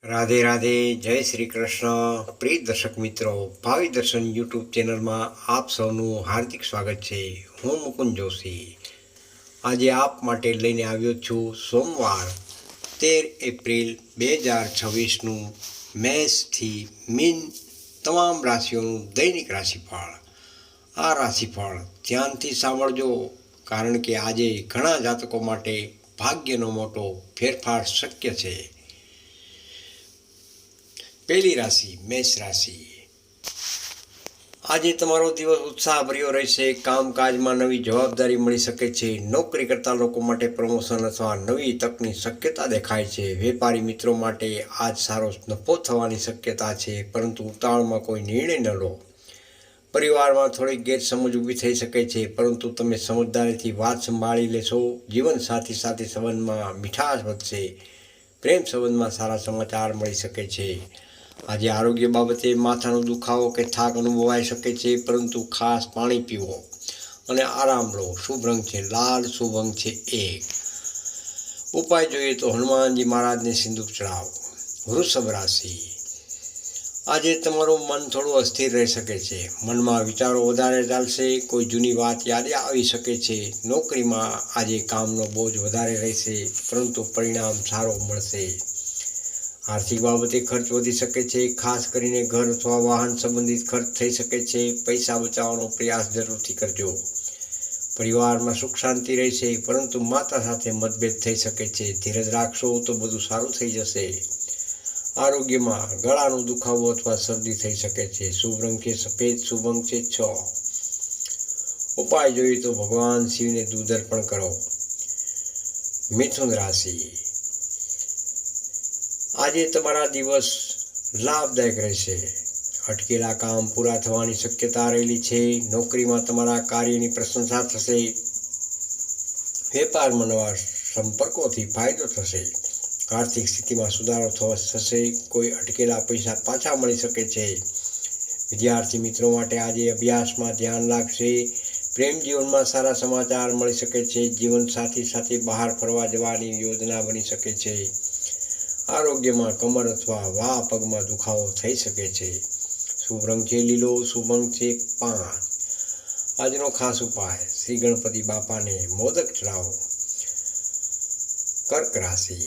રાધે રાધે, જય શ્રી કૃષ્ણ. પ્રિય દર્શક મિત્રો, ભાવિ દર્શન યુટ્યુબ ચેનલમાં આપ સૌનું હાર્દિક સ્વાગત છે. હું મુકુંદ જોશી આજે આપ માટે લઈને આવ્યો છું સોમવાર 13 એપ્રિલ 2026નું મેષથી મીન તમામ રાશિઓનું દૈનિક રાશિફળ. આ રાશિફળ ધ્યાનથી સાંભળજો, કારણ કે આજે ઘણા જાતકો માટે ભાગ્યનો મોટો ફેરફાર શક્ય છે. પહેલી રાશિ મેષ રાશિ. આજે તમારો દિવસ ઉત્સાહભર્યો રહેશે. કામકાજમાં નવી જવાબદારી મળી શકે છે. નોકરી કરતા લોકો માટે પ્રમોશન અથવા નવી તકની શક્યતા દેખાય છે. વેપારી મિત્રો માટે આજ સારો નફો થવાની શક્યતા છે, પરંતુ ઉતાવળમાં કોઈ નિર્ણય ન લો. પરિવારમાં થોડી ગેરસમજ ઊભી થઈ શકે છે, પરંતુ તમે સમજદારીથી વાત સંભાળી લેશો. જીવનસાથી સાથે સંબંધમાં મીઠાશ વધશે. પ્રેમ સંબંધમાં સારા સમાચાર મળી શકે છે. આજે આરોગ્ય બાબતે માથાનો દુખાવો કે થાક અનુભવાઈ શકે છે, પરંતુ ખાસ પાણી પીવો અને આરામ લો. શુભ રંગ છે લાલ, શુભ અંક છે 1. ઉપાય જોઈએ તો હનુમાનજી મહારાજને સિંદૂર ચડાવો. વૃષભ રાશિ. આજે તમારું મન થોડું અસ્થિર રહી શકે છે. મનમાં વિચારો વધારે ચાલશે. કોઈ જૂની વાત યાદ આવી શકે છે. નોકરીમાં આજે કામનો બોજ વધારે રહેશે, પરંતુ પરિણામ સારો મળશે. આર્થિક બાબતે ખર્ચ વધી શકે છે. ખાસ કરીને ઘર અથવા વાહન સંબંધિત ખર્ચ થઈ શકે છે. પૈસા બચાવવાનો પ્રયાસ જરૂરથી કરજો. પરિવારમાં સુખ શાંતિ રહેશે, પરંતુ માતા સાથે મતભેદ થઈ શકે છે. ધીરજ રાખશો તો બધું સારું થઈ જશે. આરોગ્યમાં ગળાનો દુખાવો અથવા શરદી થઈ શકે છે. શુભ રંગ છે સફેદ, શુભ અંક છે 6. ઉપાય જોઈએ તો ભગવાન શિવને દૂધ અર્પણ કરો. મિથુન રાશિ. આજે તમારા દિવસ લાભદાયક રહેશે. અટકેલા કામ પૂરા થવાની શક્યતા રહેલી છે. નોકરીમાં તમારા કાર્યની પ્રશંસા થશે. વેપારમાં નવા સંપર્કોથી ફાયદો થશે. આર્થિક સ્થિતિમાં સુધારો થશે. કોઈ અટકેલા પૈસા પાછા મળી શકે છે. વિદ્યાર્થી મિત્રો માટે આજે અભ્યાસમાં ધ્યાન લાગશે. પ્રેમ જીવનમાં સારા સમાચાર મળી શકે છે. જીવનસાથી સાથે બહાર ફરવા જવાની યોજના બની શકે છે. આરોગ્યમાં કમર અથવા વા પગમાં દુખાવો થઈ શકે છે. શુભ રંગ છે લીલો, શુભ અંક છે 5. આજનો ખાસ ઉપાય શ્રી ગણપતિ બાપાને મોદક ચડાવો. કર્ક રાશિ.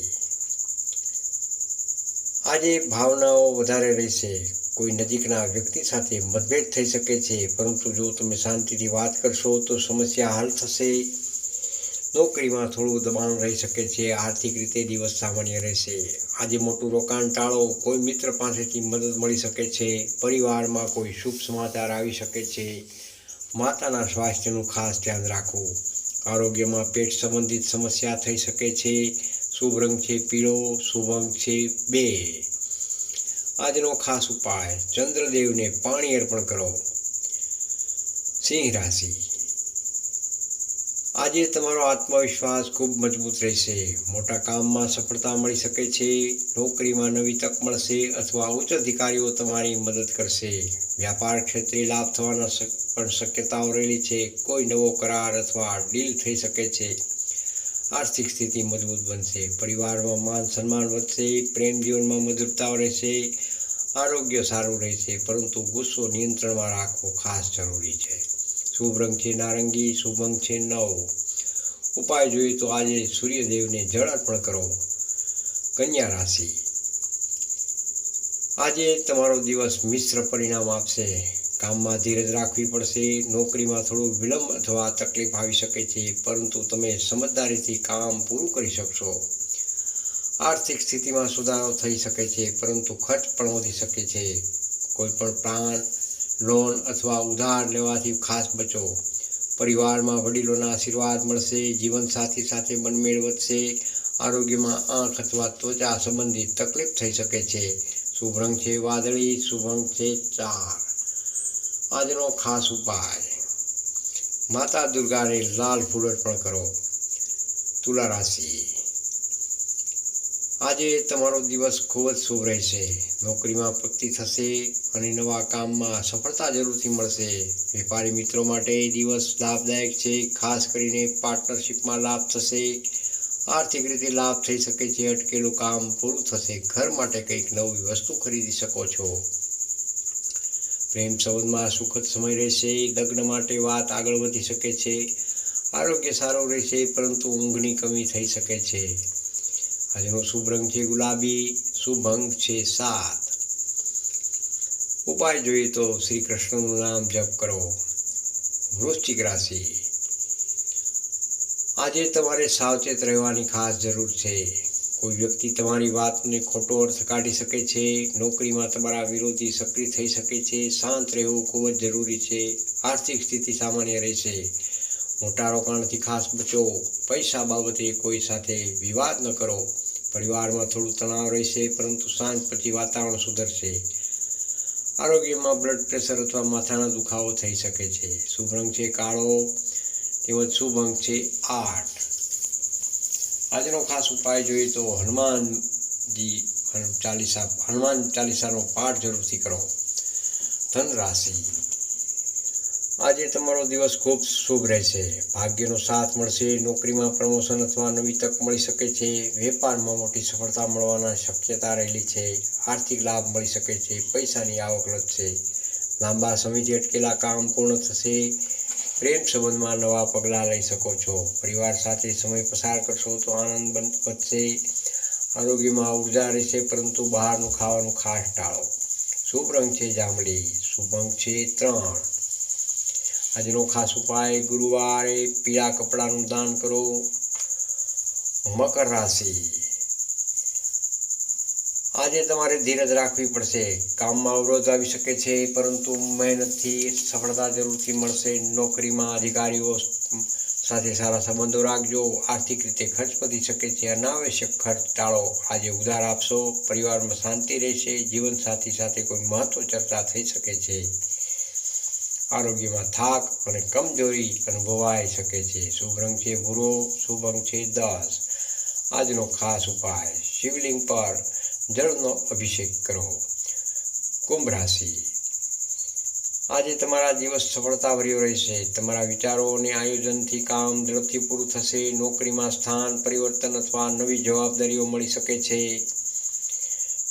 આજે ભાવનાઓ વધારે રહેશે. કોઈ નજીકના વ્યક્તિ સાથે મતભેદ થઈ શકે છે, પરંતુ જો તમે શાંતિથી વાત કરશો તો સમસ્યા હલ થશે. નોકરીમાં થોડું દબાણ રહી શકે છે. આર્થિક રીતે દિવસ સામાન્ય રહેશે. આજે મોટું રોકાણ ટાળો. કોઈ મિત્ર પાસેથી મદદ મળી શકે છે. પરિવારમાં કોઈ શુભ સમાચાર આવી શકે છે. માતાના સ્વાસ્થ્યનું ખાસ ધ્યાન રાખવું. આરોગ્યમાં પેટ સંબંધિત સમસ્યા થઈ શકે છે. શુભ રંગ છે પીળો, શુભ અંક છે 2. આજનો ખાસ ઉપાય ચંદ્રદેવને પાણી અર્પણ કરો. સિંહ રાશિ. આજે તમારો આત્મવિશ્વાસ ખૂબ મજબૂત રહેશે. મોટા કામમાં સફળતા મળી શકે છે. નોકરીમાં નવી તક મળશે અથવા ઉચ્ચ અધિકારીઓ તમારી મદદ કરશે. વ્યાપાર ક્ષેત્રે લાભ થવાના પણ શક્યતાઓ રહેલી છે. કોઈ નવો કરાર અથવા ડીલ થઈ શકે છે. આર્થિક સ્થિતિ મજબૂત બનશે. પરિવારમાં માન સન્માન વધશે. પ્રેમ જીવનમાં મધુરતા રહેશે. આરોગ્ય સારું રહેશે, પરંતુ ગુસ્સો નિયંત્રણમાં રાખવો ખાસ જરૂરી છે. શુભ રંગ છે નારંગી, શુભ અંક છે 9. ઉપાય જોઈએ તો આજે સૂર્યદેવને જળ અર્પણ કરો. કન્યા રાશિ. આજે તમારો દિવસ મિશ્ર પરિણામ આપશે. કામમાં ધીરજ રાખવી પડશે. નોકરીમાં થોડું વિલંબ અથવા તકલીફ આવી શકે છે, પરંતુ તમે સમજદારીથી કામ પૂરું કરી શકશો. આર્થિક સ્થિતિમાં સુધારો થઈ શકે છે, પરંતુ ખર્ચ પણ વધી શકે છે. કોઈ પણ પ્લાન, લોન અથવા ઉધાર લેવાથી ખાસ બચો. પરિવારમાં વડીલોના આશીર્વાદ મળશે. જીવનસાથી સાથે મનમેળ વધશે. આરોગ્યમાં આંખ અથવા ત્વચા સંબંધિત તકલીફ થઈ શકે છે. શુભ રંગ છે વાદળી, શુભ અંક છે 4. આજનો ખાસ ઉપાય માતા દુર્ગાને લાલ ફૂલ અર્પણ કરો. તુલા રાશિ. આજે તમારો દિવસ ખૂબ જ શુભ રહેશે. નોકરીમાં પ્રગતિ થશે અને નવા કામમાં સફળતા જરૂરથી મળશે. વેપારી મિત્રો માટે દિવસ લાભદાયક છે. ખાસ કરીને પાર્ટનરશિપમાં લાભ થશે. આર્થિક રીતે લાભ થઈ શકે છે, અટકેલું કામ પૂરું થશે, ઘર માટે કંઈક નવી વસ્તુ ખરીદી શકો છો. પ્રેમ સંબંધમાં સુખદ સમય રહેશે, લગ્ન માટે વાત આગળ વધી શકે છે. આરોગ્ય સારું રહેશે, પરંતુ ઊંઘની કમી થઈ શકે છે. આજનો શુભ રંગ છે ગુલાબી, શુભ અંક છે 7. ઉપાય જોઈએ તો શ્રી કૃષ્ણનું નામ જપ કરો. વૃશ્ચિક રાશિ, આજે તમારે સાવચેત રહેવાની ખાસ જરૂર છે. કોઈ વ્યક્તિ તમારી વાતને ખોટો અર્થ કાઢી શકે છે. નોકરીમાં તમારા વિરોધી સક્રિય થઈ શકે છે. શાંત રહેવું ખૂબ જ જરૂરી છે. આર્થિક સ્થિતિ સામાન્ય રહેશે. મોટા રોકાણથી ખાસ બચો. પૈસા બાબતે કોઈ સાથે વિવાદ ન કરો. પરિવારમાં થોડું તણાવ રહેશે, પરંતુ સાંજ પછી વાતાવરણ સુધરશે. આરોગ્યમાં બ્લડ પ્રેશર અથવા માથાનો દુખાવો થઈ શકે છે. શુભ રંગ છે કાળો, તેમજ શુભ અંક છે 8. આજનો ખાસ ઉપાય જોઈએ તો હનુમાન ચાલીસાનો પાઠ જરૂરથી કરો. ધન રાશિ, આજે તમારો દિવસ ખૂબ શુભ રહેશે. ભાગ્યનો સાથ મળશે. નોકરીમાં પ્રમોશન અથવા નવી તક મળી શકે છે. વેપારમાં મોટી સફળતા મળવાના શક્યતા રહેલી છે. આર્થિક લાભ મળી શકે છે. પૈસાની આવક વધશે. લાંબા સમયથી અટકેલા કામ પૂર્ણ થશે. પ્રેમ સંબંધમાં નવા પગલાં લઈ શકો છો. પરિવાર સાથે સમય પસાર કરશો તો આનંદ વધશે. આરોગ્યમાં ઉર્જા રહેશે, પરંતુ બહારનું ખાવાનું ખાસ ટાળો. શુભ રંગ છે જાંબલી, શુભ અંક છે 3. આજનો ખાસ ઉપાય, ગુરુવારે પીળા કપડાનું દાન કરો. મકર રાશિ, આજે તમારે ધીરજ રાખવી પડશે. કામમાં અવરોધ આવી શકે છે, પરંતુ મહેનતથી સફળતા જરૂરથી મળશે. નોકરીમાં અધિકારીઓ સાથે સારા સંબંધો રાખજો. આર્થિક રીતે ખર્ચ વધી શકે છે. અનાવશ્યક ખર્ચ ટાળો. આજે ઉધાર આપશો. પરિવારમાં શાંતિ રહેશે. જીવનસાથી સાથે કોઈ મહત્વ ચર્ચા થઈ શકે છે. આરોગ્યમાં થાક અને કમજોરી અનુભવાઈ શકે છે. શુભ રંગ છે ભૂરો, શુભ અંક છે 10. આજનો ખાસ ઉપાય, શિવલિંગ પર જળનો અભિષેક કરો. કુંભ રાશિ, આજે તમારા દિવસ સફળતાભર્યો રહેશે. તમારા વિચારો અને આયોજનથી કામ ઝડપથી પૂરું થશે. નોકરીમાં સ્થાન પરિવર્તન અથવા નવી જવાબદારીઓ મળી શકે છે.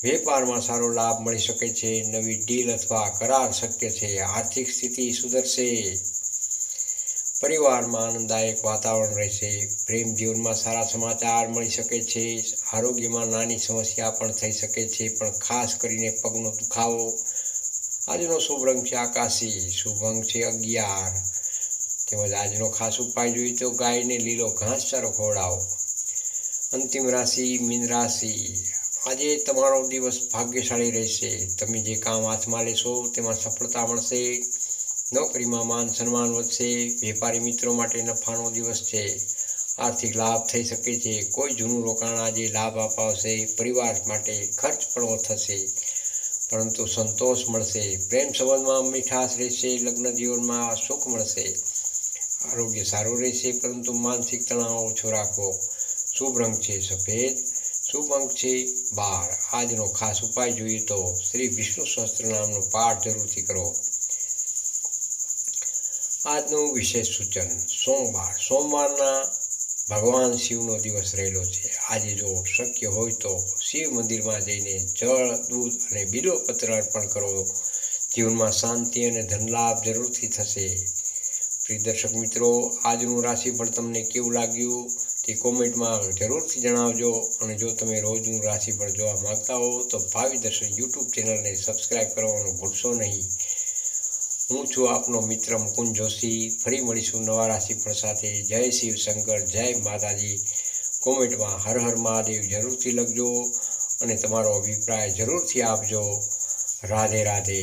વેપારમાં સારો લાભ મળી શકે છે. નવી ડીલ અથવા કરાર શક્ય છે. આર્થિક સ્થિતિ સુધરશે. પરિવારમાં આનંદદાયક વાતાવરણ રહેશે. પ્રેમ જીવનમાં સારા સમાચાર મળી શકે છે. આરોગ્યમાં નાની સમસ્યા પણ થઈ શકે છે, પણ ખાસ કરીને પગનો દુખાવો. આજનો શુભ રંગ છે આકાશી, શુભ અંક છે 11. તેમજ આજનો ખાસ ઉપાય જોઈએ તો ગાયને લીલો ઘાસચારો ખવડાવો. અંતિમ રાશિ મીન રાશિ, આજે તમારો દિવસ ભાગ્યશાળી રહેશે. તમે જે કામ હાથમાં લેશો તેમાં સફળતા મળશે. નોકરીમાં માન સન્માન વધશે. વેપારી મિત્રો માટે નફાનો દિવસ છે. આર્થિક લાભ થઈ શકે છે. કોઈ જૂનું રોકાણ આજે લાભ અપાવશે. પરિવાર માટે ખર્ચ પણ થશે, પરંતુ સંતોષ મળશે. પ્રેમ સંબંધમાં મીઠાશ રહેશે. લગ્ન જીવનમાં સુખ મળશે. આરોગ્ય સારું રહેશે, પરંતુ માનસિક તણાવ ઓછો રાખવો. શુભ રંગ છે સફેદ, શુભ અંક છે 12. આજનો ખાસ ઉપાય જોઈએ તો શ્રી વિષ્ણુ સહસ્ત્ર નામનો પાઠ જરૂરથી કરો. આજનું વિશેષ સૂચન, સોમવારના ભગવાન શિવનો દિવસ રહેલો છે. આજે જો શક્ય હોય તો શિવ મંદિરમાં જઈને જળ, દૂધ અને બિલ્વપત્ર અર્પણ કરો. જીવનમાં શાંતિ અને ધનલાભ જરૂરથી થશે. પ્રિય દર્શક મિત્રો, આજનું રાશિફળ તમને કેવું લાગ્યું તે કોમેન્ટમાં જરૂરથી જણાવજો. અને જો તમે રોજનું રાશિફળ જોવા માંગતા હો તો ભાવિ દર્શન યુટ્યુબ ચેનલને સબસ્ક્રાઈબ કરવાનું ભૂલશો નહીં. હું છું આપનો મિત્ર મુકુંદ જોશી. ફરી મળીશું નવા રાશિફળ સાથે. જય શિવ શંકર, જય માતાજી. કોમેન્ટમાં હર હર મહાદેવ જરૂરથી લખજો અને તમારો અભિપ્રાય જરૂરથી આપજો. રાધે રાધે.